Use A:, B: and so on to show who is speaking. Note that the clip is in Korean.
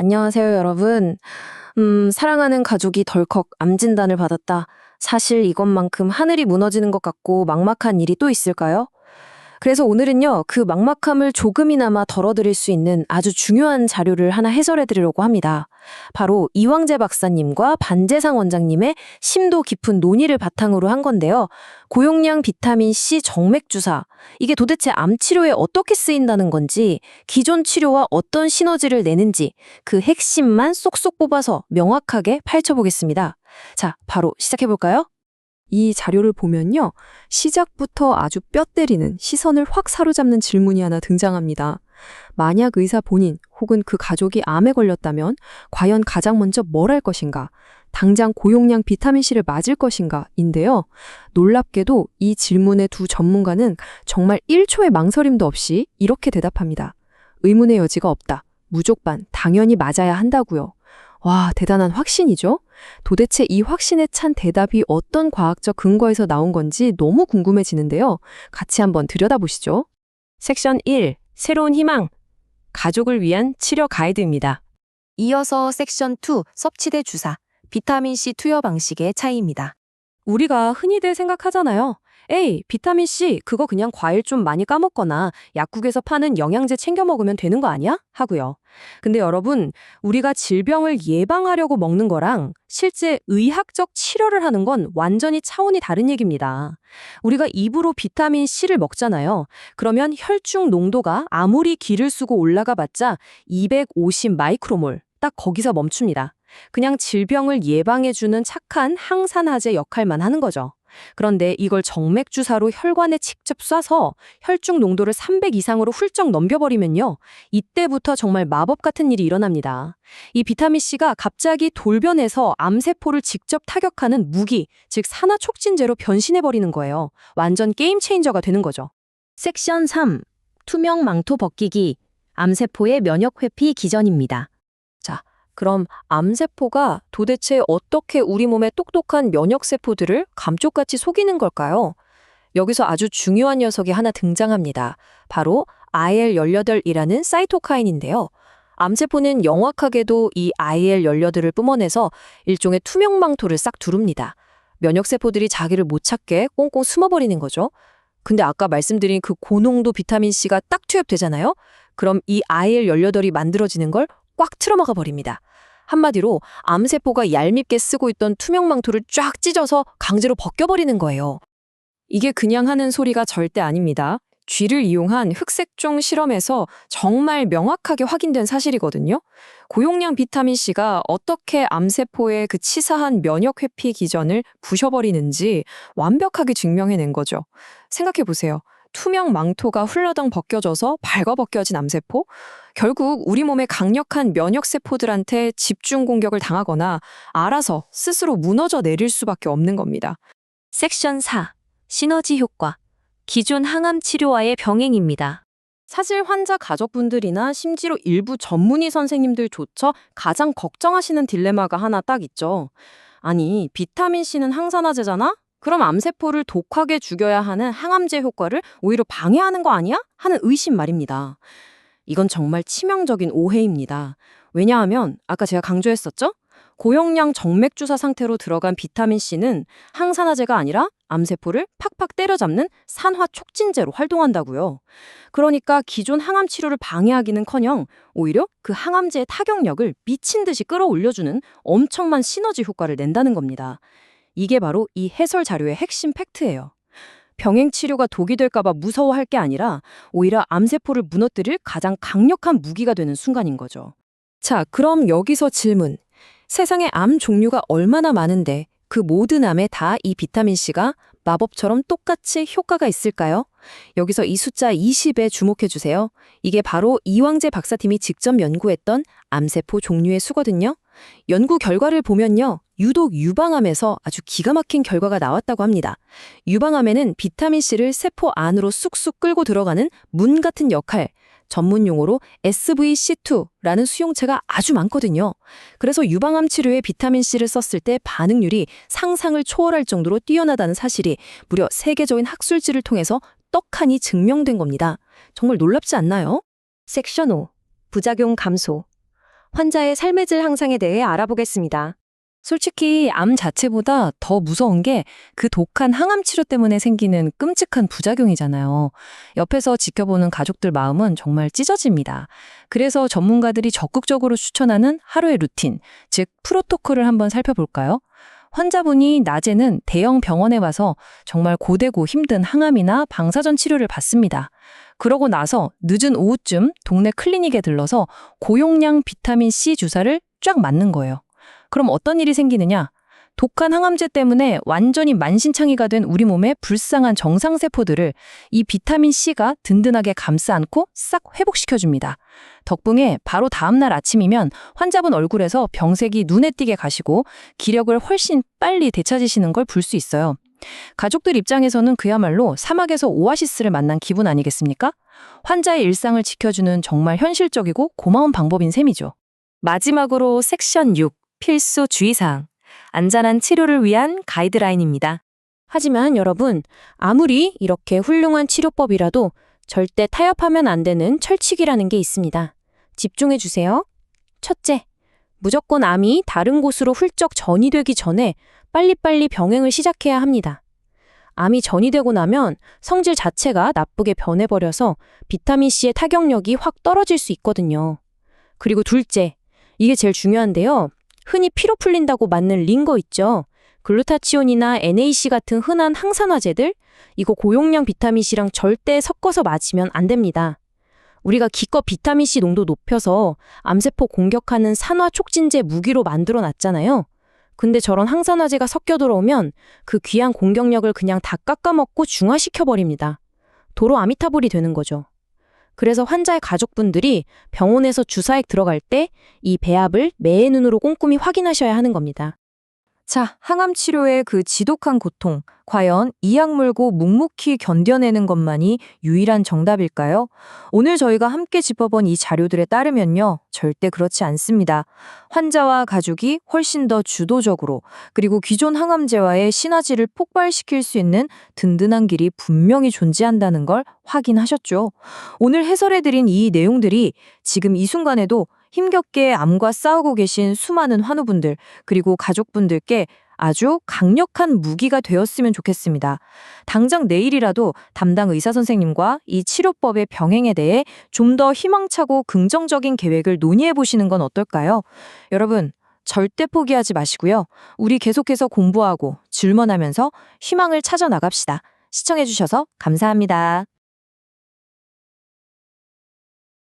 A: 안녕하세요, 여러분. 사랑하는 가족이 덜컥 암 진단을 받았다. 사실 이것만큼 하늘이 무너지는 것 같고 막막한 일이 또 있을까요? 그래서 오늘은요, 그 막막함을 조금이나마 덜어드릴 수 있는 아주 중요한 자료를 하나 해설해 드리려고 합니다. 바로 이왕재 박사님과 반재상 원장님의 심도 깊은 논의를 바탕으로 한 건데요. 고용량 비타민C 정맥주사. 이게 도대체 암 치료에 어떻게 쓰인다는 건지, 기존 치료와 어떤 시너지를 내는지, 그 핵심만 쏙쏙 뽑아서 명확하게 파헤쳐보겠습니다. 자, 바로 시작해볼까요? 이 자료를 보면요. 시작부터 아주 뼈 때리는 시선을 확 사로잡는 질문이 하나 등장합니다. 만약 의사 본인 혹은 그 가족이 암에 걸렸다면 과연 가장 먼저 뭘 할 것인가? 당장 고용량 비타민C를 맞을 것인가? 인데요. 놀랍게도 이 질문의 두 전문가는 정말 1초의 망설임도 없이 이렇게 대답합니다. 의문의 여지가 없다. 무조건 당연히 맞아야 한다고요. 와, 대단한 확신이죠? 도대체 이 확신에 찬 대답이 어떤 과학적 근거에서 나온 건지 너무 궁금해지는데요. 같이 한번 들여다보시죠. 섹션 1. 새로운 희망. 가족을 위한 치료 가이드입니다.
B: 이어서 섹션 2 섭취대 주사, 비타민C 투여 방식의 차이입니다.
A: 우리가 흔히들 생각하잖아요. 에이, 비타민C 그거 그냥 과일 좀 많이 까먹거나 약국에서 파는 영양제 챙겨 먹으면 되는 거 아니야? 하고요. 근데 여러분, 우리가 질병을 예방하려고 먹는 거랑 실제 의학적 치료를 하는 건 완전히 차원이 다른 얘기입니다. 우리가 입으로 비타민C를 먹잖아요. 그러면 혈중 농도가 아무리 기를 쓰고 올라가 봤자 250 마이크로몰, 딱 거기서 멈춥니다. 그냥 질병을 예방해주는 착한 항산화제 역할만 하는 거죠. 그런데 이걸 정맥주사로 혈관에 직접 쏴서 혈중 농도를 300 이상으로 훌쩍 넘겨버리면요. 이때부터 정말 마법 같은 일이 일어납니다. 이 비타민C가 갑자기 돌변해서 암세포를 직접 타격하는 무기, 즉 산화촉진제로 변신해버리는 거예요. 완전 게임 체인저가 되는 거죠. 섹션 3. 투명 망토 벗기기. 암세포의 면역 회피 기전입니다. 자, 그럼 암세포가 도대체 어떻게 우리 몸의 똑똑한 면역세포들을 감쪽같이 속이는 걸까요? 여기서 아주 중요한 녀석이 하나 등장합니다. 바로 IL-18이라는 사이토카인인데요. 암세포는 영악하게도 이 IL-18을 뿜어내서 일종의 투명망토를 싹 두릅니다. 면역세포들이 자기를 못 찾게 꽁꽁 숨어버리는 거죠. 근데 아까 말씀드린 그 고농도 비타민C가 딱 투입되잖아요? 그럼 이 IL-18이 만들어지는 걸 꽉 틀어막아 버립니다. 한마디로 암세포가 얄밉게 쓰고 있던 투명망토를 쫙 찢어서 강제로 벗겨버리는 거예요. 이게 그냥 하는 소리가 절대 아닙니다. 쥐를 이용한 흑색종 실험에서 정말 명확하게 확인된 사실이거든요. 고용량 비타민C가 어떻게 암세포의 그 치사한 면역 회피 기전을 부셔버리는지 완벽하게 증명해낸 거죠. 생각해보세요. 투명 망토가 훌러덩 벗겨져서 발가벗겨진 암세포? 결국 우리 몸의 강력한 면역세포들한테 집중 공격을 당하거나 알아서 스스로 무너져 내릴 수밖에 없는 겁니다. 섹션 4. 시너지 효과. 기존 항암 치료와의 병행입니다. 사실 환자 가족분들이나 심지어 일부 전문의 선생님들조차 가장 걱정하시는 딜레마가 하나 딱 있죠. 아니, 비타민C는 항산화제잖아? 그럼 암세포를 독하게 죽여야 하는 항암제 효과를 오히려 방해하는 거 아니야? 하는 의심 말입니다. 이건 정말 치명적인 오해입니다. 왜냐하면 아까 제가 강조했었죠? 고용량 정맥주사 상태로 들어간 비타민C는 항산화제가 아니라 암세포를 팍팍 때려잡는 산화촉진제로 활동한다고요. 그러니까 기존 항암 치료를 방해하기는커녕 오히려 그 항암제의 타격력을 미친 듯이 끌어올려주는 엄청난 시너지 효과를 낸다는 겁니다. 이게 바로 이 해설 자료의 핵심 팩트예요. 병행 치료가 독이 될까봐 무서워할 게 아니라 오히려 암세포를 무너뜨릴 가장 강력한 무기가 되는 순간인 거죠. 자, 그럼 여기서 질문. 세상에 암 종류가 얼마나 많은데 그 모든 암에 다 이 비타민C가 마법처럼 똑같이 효과가 있을까요? 여기서 이 숫자 20에 주목해 주세요. 이게 바로 이왕재 박사팀이 직접 연구했던 암세포 종류의 수거든요. 연구 결과를 보면요. 유독 유방암에서 아주 기가 막힌 결과가 나왔다고 합니다. 유방암에는 비타민C를 세포 안으로 쑥쑥 끌고 들어가는 문 같은 역할, 전문 용어로 SVC2라는 수용체가 아주 많거든요. 그래서 유방암 치료에 비타민C를 썼을 때 반응률이 상상을 초월할 정도로 뛰어나다는 사실이 무려 세계적인 학술지를 통해서 떡하니 증명된 겁니다. 정말 놀랍지 않나요? 섹션 5. 부작용 감소. 환자의 삶의 질 향상에 대해 알아보겠습니다. 솔직히 암 자체보다 더 무서운 게 그 독한 항암 치료 때문에 생기는 끔찍한 부작용이잖아요. 옆에서 지켜보는 가족들 마음은 정말 찢어집니다. 그래서 전문가들이 적극적으로 추천하는 하루의 루틴, 즉 프로토콜을 한번 살펴볼까요? 환자분이 낮에는 대형 병원에 와서 정말 고되고 힘든 항암이나 방사선 치료를 받습니다. 그러고 나서 늦은 오후쯤 동네 클리닉에 들러서 고용량 비타민 C 주사를 쫙 맞는 거예요. 그럼 어떤 일이 생기느냐? 독한 항암제 때문에 완전히 만신창이가 된 우리 몸의 불쌍한 정상세포들을 이 비타민 C가 든든하게 감싸 안고 싹 회복시켜줍니다. 덕분에 바로 다음날 아침이면 환자분 얼굴에서 병색이 눈에 띄게 가시고 기력을 훨씬 빨리 되찾으시는 걸 볼 수 있어요. 가족들 입장에서는 그야말로 사막에서 오아시스를 만난 기분 아니겠습니까? 환자의 일상을 지켜주는 정말 현실적이고 고마운 방법인 셈이죠. 마지막으로 섹션 6, 필수 주의사항. 안전한 치료를 위한 가이드라인입니다. 하지만 여러분, 아무리 이렇게 훌륭한 치료법이라도 절대 타협하면 안 되는 철칙이라는 게 있습니다. 집중해 주세요. 첫째, 무조건 암이 다른 곳으로 훌쩍 전이되기 전에 빨리빨리 병행을 시작해야 합니다. 암이 전이되고 나면 성질 자체가 나쁘게 변해버려서 비타민C의 타격력이 확 떨어질 수 있거든요. 그리고 둘째, 이게 제일 중요한데요. 흔히 피로 풀린다고 맞는 링거 있죠. 글루타치온이나 NAC 같은 흔한 항산화제들, 이거 고용량 비타민C랑 절대 섞어서 맞으면 안 됩니다. 우리가 기껏 비타민C 농도 높여서 암세포 공격하는 산화 촉진제 무기로 만들어 놨잖아요. 근데 저런 항산화제가 섞여 들어오면 그 귀한 공격력을 그냥 다 깎아먹고 중화시켜버립니다. 도로 아미타불이 되는 거죠. 그래서 환자의 가족분들이 병원에서 주사액 들어갈 때 이 배합을 매의 눈으로 꼼꼼히 확인하셔야 하는 겁니다. 자, 항암 치료의 그 지독한 고통, 과연 이 약 물고 묵묵히 견뎌내는 것만이 유일한 정답일까요? 오늘 저희가 함께 짚어본 이 자료들에 따르면요, 절대 그렇지 않습니다. 환자와 가족이 훨씬 더 주도적으로, 그리고 기존 항암제와의 시너지를 폭발시킬 수 있는 든든한 길이 분명히 존재한다는 걸 확인하셨죠? 오늘 해설해드린 이 내용들이 지금 이 순간에도 힘겹게 암과 싸우고 계신 수많은 환우분들, 그리고 가족분들께 아주 강력한 무기가 되었으면 좋겠습니다. 당장 내일이라도 담당 의사 선생님과 이 치료법의 병행에 대해 좀 더 희망차고 긍정적인 계획을 논의해 보시는 건 어떨까요? 여러분, 절대 포기하지 마시고요. 우리 계속해서 공부하고 질문하면서 희망을 찾아 나갑시다. 시청해 주셔서 감사합니다.